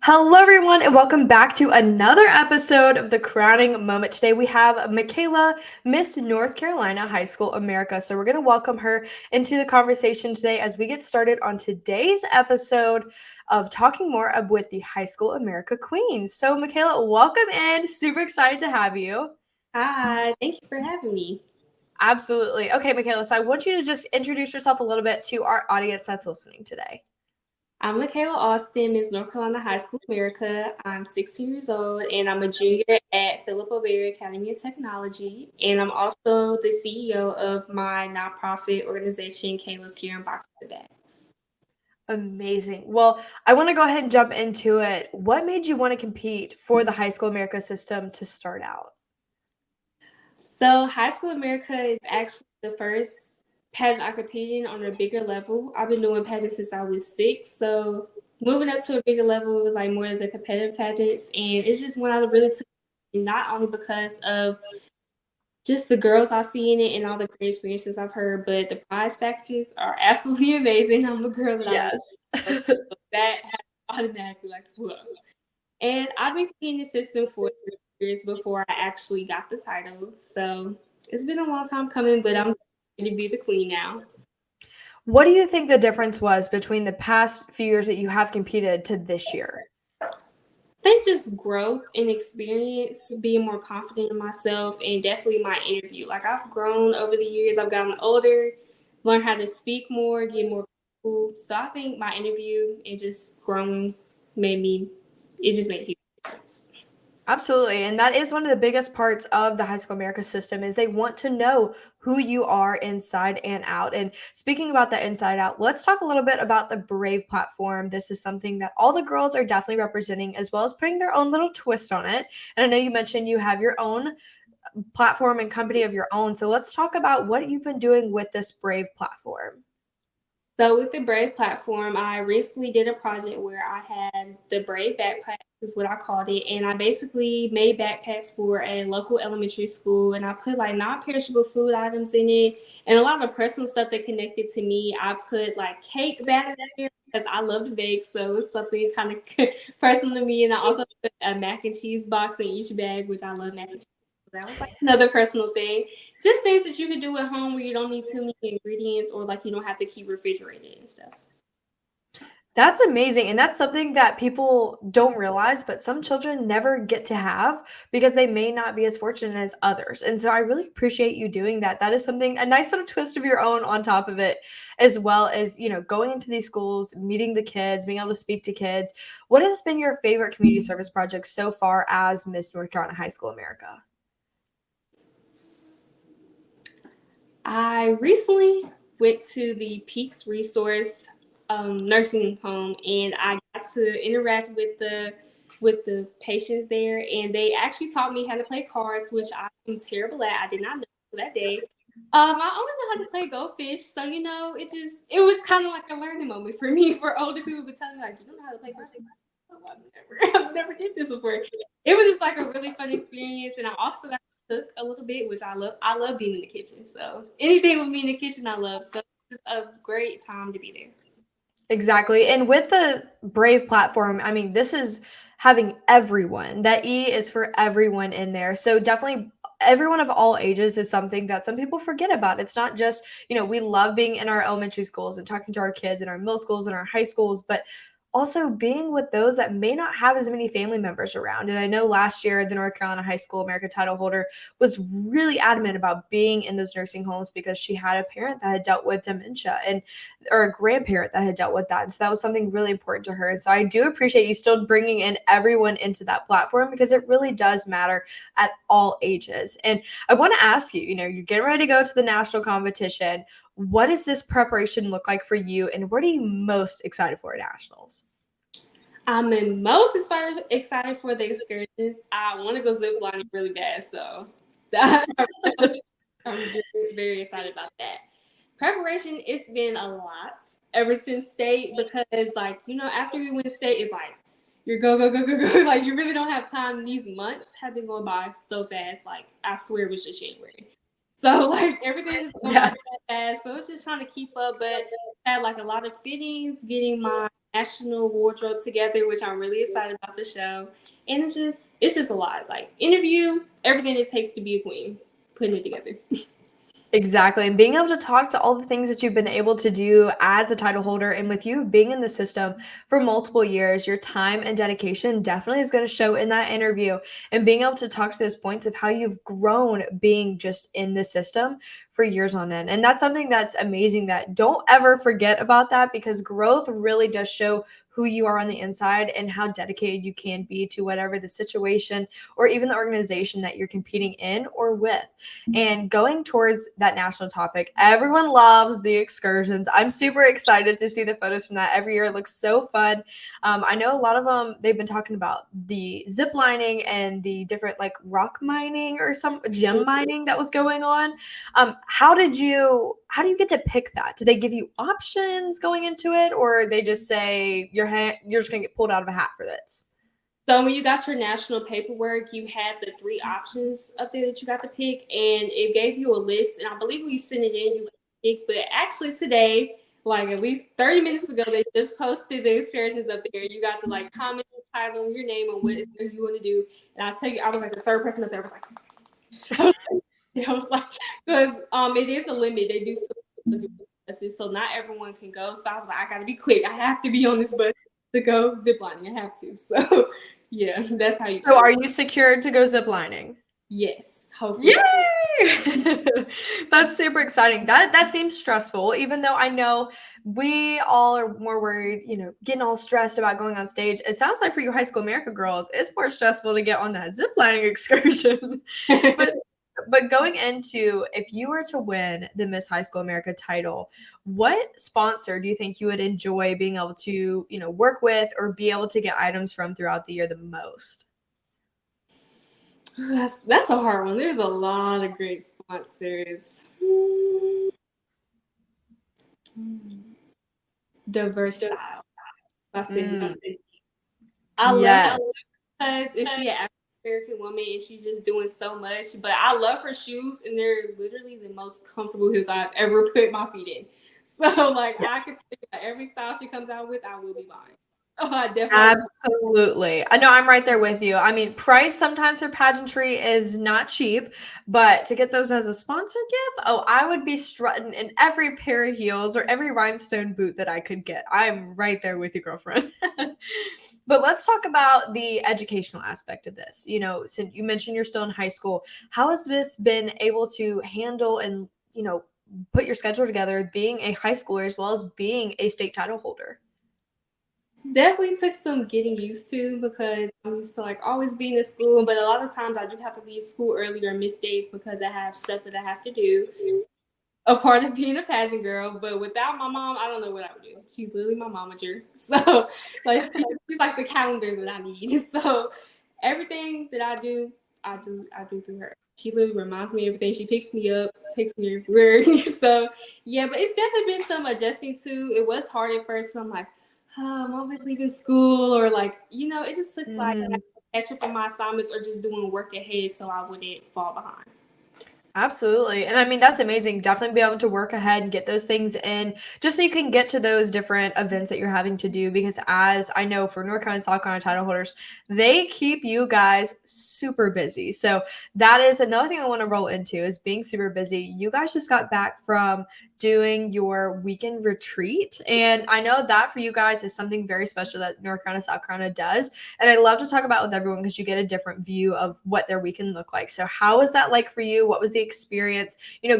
Hello, everyone, and welcome back to another episode of the Crowning Moment. Today we have Makayla, Miss North Carolina High School America. So we're going to welcome her into the conversation today as we get started on today's episode of talking more with the High School America Queens. So Makayla, welcome in. Super excited to have you. Hi, thank you for having me. Absolutely. Okay, Makayla, so I want you to just introduce yourself a little bit to our audience that's listening today. I'm Makayla Alston, Miss North Carolina High School America. I'm 16 years old and I'm a junior at Philip O'Berry Academy of Technology. And I'm also the CEO of my nonprofit organization, Kayla's Care and Box of Bags. Amazing. Well, I want to go ahead and jump into it. What made you want to compete for the High School America system to start out? So, High School America is actually the first pageant I competed in on a bigger level. I've been doing pageants since I was 6. So, moving up to a bigger level was like more of the competitive pageants. And it's just when I really took it, not only because of just the girls I see in it and all the great experiences I've heard, but the prize packages are absolutely amazing. I'm a girl that I Yes. love. So that has automatically like, whoa. And I've been cleaning the system for 3 years before I actually got the title. So it's been a long time coming, but I'm ready to be the queen now. What do you think the difference was between the past few years that you have competed to this year? I think just growth and experience, being more confident in myself, and definitely my interview. Like I've grown over the years. I've gotten older, learned how to speak more, get more cool. So I think my interview and just growing just made a huge difference. Absolutely. And that is one of the biggest parts of the High School America system is they want to know who you are inside and out. And speaking about the inside out, let's talk a little bit about the Brave platform. This is something that all the girls are definitely representing as well as putting their own little twist on it. And I know you mentioned you have your own platform and company of your own. So let's talk about what you've been doing with this Brave platform. So with the Brave platform, I recently did a project where I had the Brave backpacks is what I called it. And I basically made backpacks for a local elementary school and I put like non-perishable food items in it and a lot of the personal stuff that connected to me. I put like cake batter in there because I love to bake. So it's something kind of personal to me. And I also put a mac and cheese box in each bag, which I love mac and cheese. So that was like another personal thing. Just things that you can do at home where you don't need too many ingredients or like you don't have to keep refrigerated and stuff. That's amazing. And that's something that people don't realize, but some children never get to have because they may not be as fortunate as others. And so I really appreciate you doing that. That is something, a nice little twist of your own on top of it, as well as, going into these schools, meeting the kids, being able to speak to kids. What has been your favorite community service project so far as Miss North Carolina High School America? I recently went to the Peaks Resource nursing home, and I got to interact with the patients there, and they actually taught me how to play cards, which I'm terrible at. I did not know that day. I only know how to play goldfish, so it was kind of like a learning moment for me. For older people, but telling me like, you don't know how to play cards. I've never did this before. It was just like a really fun experience, and I also got to cook a little bit, which I love. I love being in the kitchen, so anything with me in the kitchen, I love. So it's just a great time to be there. Exactly. And with the Brave platform, I mean, this is having everyone. That E is for everyone in there. So definitely everyone of all ages is something that some people forget about. It's not just, we love being in our elementary schools and talking to our kids in our middle schools and our high schools, but also being with those that may not have as many family members around. And I know last year, the North Carolina High School America title holder was really adamant about being in those nursing homes because she had a parent that had dealt with dementia and or a grandparent that had dealt with that. And so that was something really important to her. And so I do appreciate you still bringing in everyone into that platform because it really does matter at all ages. And I want to ask you, you're getting ready to go to the national competition. What does this preparation look like for you? And what are you most excited for at nationals? I'm most excited for the excursions. I want to go ziplining really bad, so I'm very, very excited about that. Preparation, it's been a lot ever since state because, like, after we win state, it's like you're go, go, go, go, go. Like, you really don't have time. These months have been going by so fast. Like, I swear it was just January. So, like, everything's just going by so fast. So, it's just trying to keep up. But I had, like, a lot of fittings, getting my national wardrobe together, which I'm really excited about the show. And it's just a lot. Like interview, everything it takes to be a queen, putting it together. Exactly. And being able to talk to all the things that you've been able to do as a title holder, and with you being in the system for multiple years, your time and dedication definitely is going to show in that interview. And being able to talk to those points of how you've grown being just in the system for years on end. And that's something that's amazing, that don't ever forget about that, because growth really does show who you are on the inside and how dedicated you can be to whatever the situation or even the organization that you're competing in or with. And going towards that national topic, everyone loves the excursions. I'm super excited to see the photos from that every year. It looks so fun. I know a lot of them, they've been talking about the zip lining and the different like rock mining or some gem mining that was going on. How do you get to pick that? Do they give you options going into it, or they just say you're just going to get pulled out of a hat for this? So when you got your national paperwork, you had the 3 options up there that you got to pick, and it gave you a list. And I believe when you send it in, you got to pick. But actually today, like at least 30 minutes ago, they just posted the excursions up there. You got to like comment the title, your name, and what excursion you want to do. And I tell you, I was like the 3rd person up there. I was like, because it is a limit. They do buses, so not everyone can go. So I was like, I got to be quick. I have to be on this bus to go ziplining. I have to. So yeah, that's how you go. So are you secured to go ziplining? Yes, hopefully. Yay! That's super exciting. That seems stressful, even though I know we all are more worried, getting all stressed about going on stage. It sounds like for you High School America girls, it's more stressful to get on that ziplining excursion. But going into, if you were to win the Miss High School America title, what sponsor do you think you would enjoy being able to, work with or be able to get items from throughout the year the most? That's a hard one. There's a lot of great sponsors. Diverse style. I love because she an African woman and she's just doing so much. But I love her shoes, and they're literally the most comfortable heels I've ever put my feet in. So like I could say that every style she comes out with, I will be buying. Oh, I definitely. Absolutely. I know, I'm right there with you. I mean, price sometimes for pageantry is not cheap, but to get those as a sponsor gift, I would be strutting in every pair of heels or every rhinestone boot that I could get. I'm right there with you, girlfriend. But let's talk about the educational aspect of this. Since you mentioned you're still in high school, how has this been able to handle and, put your schedule together being a high schooler as well as being a state title holder? Definitely took some getting used to, because I'm used to like always being in school, but a lot of times I do have to leave school early or miss days because I have stuff that I have to do. A part of being a pageant girl, but without my mom, I don't know what I would do. She's literally my momager, so like she's like the calendar that I need. So everything that I do through her. She literally reminds me of everything. She picks me up, takes me everywhere. So yeah, but it's definitely been some adjusting to. It was hard at first. So I'm like, I'm always leaving school, or like, it just took like catch up on my assignments or just doing work ahead so I wouldn't fall behind. Absolutely. And I mean, that's amazing. Definitely be able to work ahead and get those things in just so you can get to those different events that you're having to do. Because as I know, for North Carolina and South Carolina title holders, they keep you guys super busy. So that is another thing I want to roll into, is being super busy. You guys just got back from doing your weekend retreat. And I know that for you guys is something very special that North Carolina, South Carolina does. And I love to talk about with everyone because you get a different view of what their weekend looked like. So how was that like for you? What was the experience,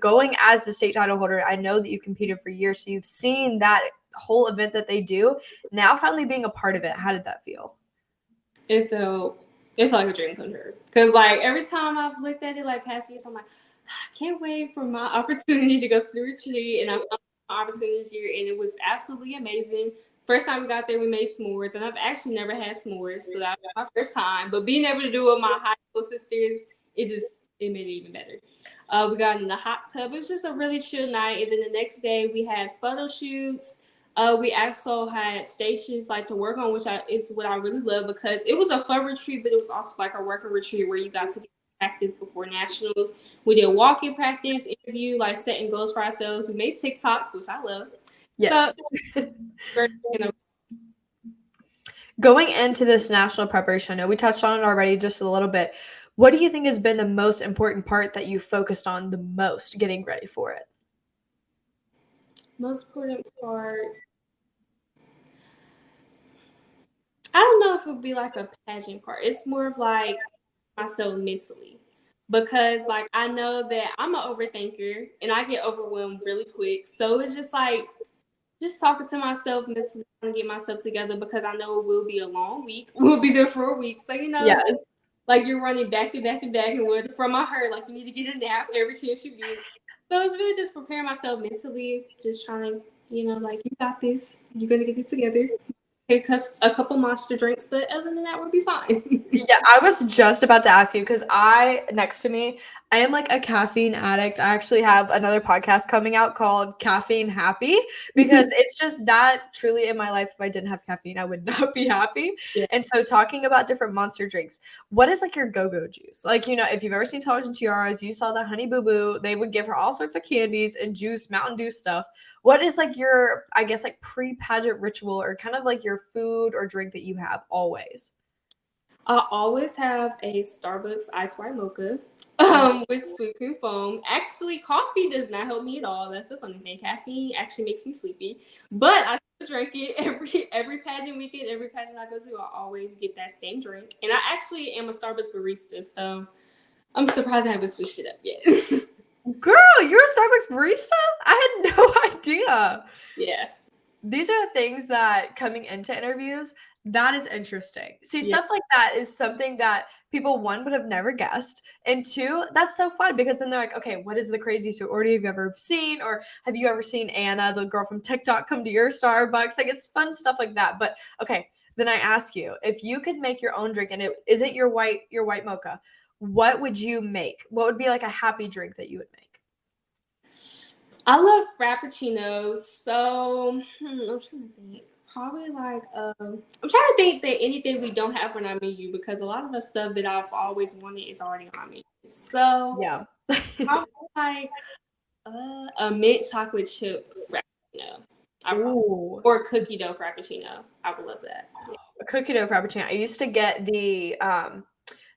going as the state title holder? I know that you've competed for years, so you've seen that whole event that they do. Now finally being a part of it, how did that feel? It felt like a dream come true. Because like every time I've looked at it like past years, I'm like, I can't wait for my opportunity to go to the retreat. And I found my opportunity this year, and it was absolutely amazing. First time we got there, we made s'mores, and I've actually never had s'mores, so that was my first time. But being able to do it with my high school sisters, it made it even better. We got in the hot tub. It was just a really chill night. And then the next day we had photo shoots. We also had stations like to work on, which is what I really love, because it was a fun retreat, but it was also like a working retreat where you got to practice before nationals. We did walk-in practice, interview, like setting goals for ourselves. We made TikToks, which I love. Yes. So, Going into this national preparation, I know we touched on it already just a little bit. What do you think has been the most important part that you focused on the most getting ready for it? Most important part, I don't know if it would be like a pageant part. It's more of like myself mentally. Because like I know that I'm an overthinker and I get overwhelmed really quick. So it's just like just talking to myself mentally, trying to get myself together because I know it will be a long week. We'll be there for a week. So Yes. just like you're running back to back to back and what from I heard, like you need to get a nap every chance you get. So it's really just preparing myself mentally, just trying to, like you got this. You're gonna get it together. Take us a couple monster drinks, but other than that, we'll be fine. Yeah, I was just about to ask you because next to me, I am like a caffeine addict. I actually have another podcast coming out called Caffeine Happy because it's just that truly in my life, if I didn't have caffeine, I would not be happy. Yeah. And so talking about different monster drinks, what is like your go-go juice? Like, if you've ever seen Television Tiaras, you saw the Honey Boo Boo, they would give her all sorts of candies and juice, Mountain Dew stuff. What is like your, I guess, like pre-pageant ritual or kind of like your food or drink that you have always? I always have a Starbucks ice white mocha with sweet cream foam. Actually, coffee does not help me at all. That's the funny thing. Caffeine actually makes me sleepy. But I still drink it every pageant weekend, every pageant I go to, I always get that same drink. And I actually am a Starbucks barista, so I'm surprised I haven't switched it up yet. Girl, you're a Starbucks barista? I had no idea. Yeah. These are things that coming into interviews, that is interesting. See, Yeah. stuff like that is something that people, one, would have never guessed. And two, that's so fun because then they're like, okay, what is the craziest order you've ever seen? Or have you ever seen Anna, the girl from TikTok, come to your Starbucks? Like, it's fun stuff like that. But okay, then I ask you, if you could make your own drink and it isn't your white mocha, what would you make? What would be like a happy drink that you would make? I love frappuccinos, so I'm trying to think. Probably like I'm trying to think that anything we don't have on our menu because a lot of the stuff that I've always wanted is already on our menu. So Yeah. probably like a mint chocolate chip frappuccino. Ooh. Or cookie dough frappuccino. I would love that. Yeah. A cookie dough frappuccino. I used to get the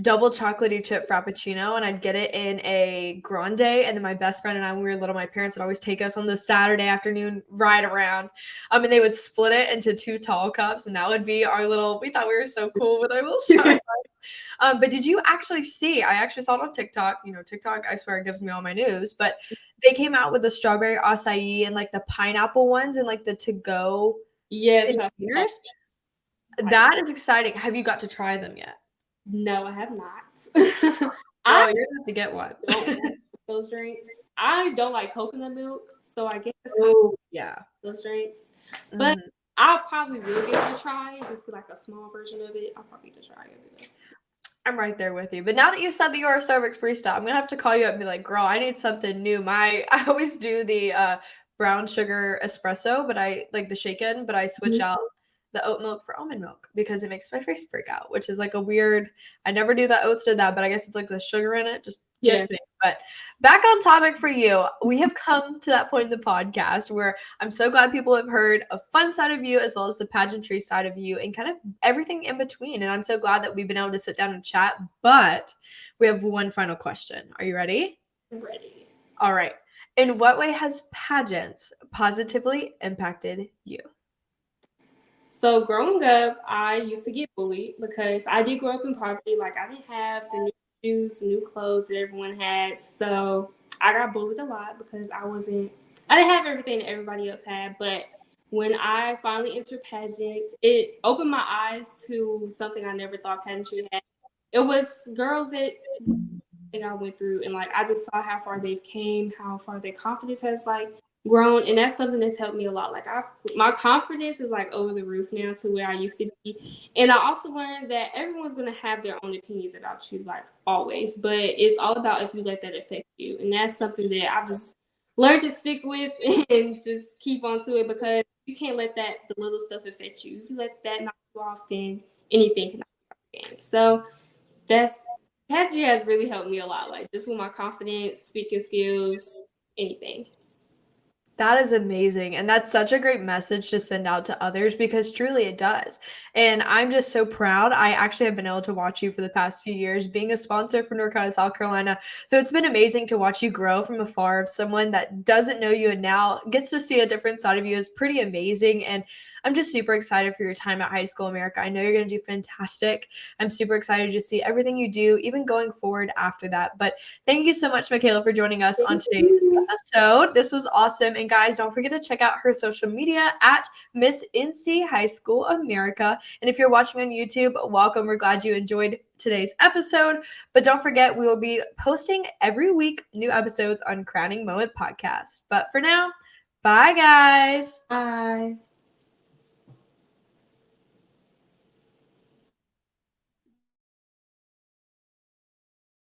double chocolatey chip frappuccino, and I'd get it in a grande. And then my best friend and I, when we were little, my parents would always take us on the Saturday afternoon ride around. And they would split it into 2 tall cups, and that would be our little. We thought we were so cool with our little Starbucks. But did you actually see? I actually saw it on TikTok. TikTok, I swear, gives me all my news. But they came out with the strawberry acai and like the pineapple ones and like the to-go containers. That is exciting. Have you got to try them yet? No, I have not. You're gonna have to get one. Those drinks. I don't like coconut milk, so I guess those drinks. But I probably will give it a try, just like a small version of it. I'll probably just try it. I'm right there with you. But now that you said that you are a Starbucks barista, I'm gonna have to call you up and be like, girl, I need something new. I always do the brown sugar espresso, but I like the shaken, but I switch out the oat milk for almond milk because it makes my face break out, which is like a weird. I never knew that oats did that, but I guess it's like the sugar in it just gets me. But back on topic for you, we have come to that point in the podcast where I'm so glad people have heard a fun side of you as well as the pageantry side of you and kind of everything in between. And I'm so glad that we've been able to sit down and chat. But we have one final question. Are you ready? I'm ready. All right. In what way has pageants positively impacted you? So growing up, I used to get bullied because I did grow up in poverty. Like I didn't have the new shoes, new clothes that everyone had. So I got bullied a lot because I didn't have everything that everybody else had. But when I finally entered pageants, it opened my eyes to something I never thought pageantry had. It was girls that I went through, and like I just saw how far they've came, how far their confidence has like grown, and that's something that's helped me a lot. Like my confidence is like over the roof now to where I used to be. And I also learned that everyone's gonna have their own opinions about you, like always, but it's all about if you let that affect you. And that's something that I've just learned to stick with and just keep on to it because you can't let the little stuff affect you. If you let that knock you off, then anything can knock you off again. So pageantry has really helped me a lot, like just with my confidence, speaking skills, anything. That is amazing. And that's such a great message to send out to others because truly it does. And I'm just so proud. I actually have been able to watch you for the past few years being a sponsor for North Carolina, South Carolina. So it's been amazing to watch you grow from afar. Of someone that doesn't know you and now gets to see a different side of you is pretty amazing. And I'm just super excited for your time at High School America. I know you're going to do fantastic. I'm super excited to see everything you do, even going forward after that. But thank you so much, Makayla, for joining us on Thank today's you. episode. This was awesome. And guys, don't forget to check out her social media at Miss NC High School America. And if you're watching on YouTube, welcome. We're glad you enjoyed today's episode. But don't forget, we will be posting every week new episodes on Crowning Moment Podcast. But for now, bye, guys. Bye.